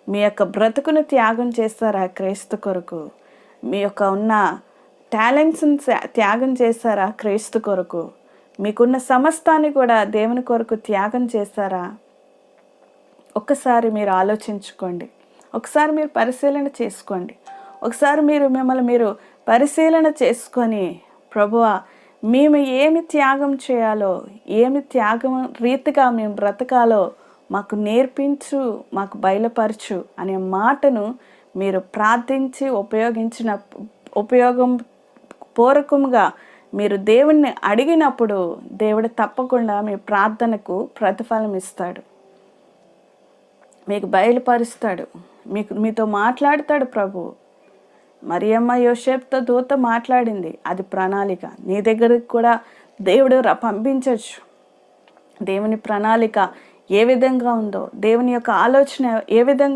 మీ యొక్క బ్రతుకును త్యాగం చేస్తారా క్రీస్తు కొరకు? మీ యొక్క ఉన్న టాలెంట్స్ని త్యాగం చేస్తారా క్రీస్తు కొరకు? మీకున్న సమస్తాన్ని కూడా దేవుని కొరకు త్యాగం చేస్తారా? ఒక్కసారి మీరు ఆలోచించుకోండి. ఒకసారి మీరు పరిశీలన చేసుకోండి. ఒకసారి మిమ్మల్ని మీరు పరిశీలన చేసుకొని, ప్రభువా మేము ఏమి త్యాగం చేయాలో, ఏమి త్యాగం రీతిగా మేము బ్రతకాలో మాకు నేర్పించు, మాకు బయలుపరచు అనే మాటను మీరు ప్రార్థించి ఉపయోగం పూర్వకంగా మీరు దేవుణ్ణి అడిగినప్పుడు దేవుడు తప్పకుండా మీ ప్రార్థనకు ప్రతిఫలం ఇస్తాడు. మీకు బయలుపరుస్తాడు, మీతో మాట్లాడతాడు ప్రభు. మరియమ్మ యోసేపుతో దూత మాట్లాడింది, అది ప్రణాళిక. నీ దగ్గరికి కూడా దేవుడు పంపించవచ్చు. దేవుని ప్రణాళిక ఏ విధంగా ఉందో, దేవుని యొక్క ఆలోచన ఏ విధంగా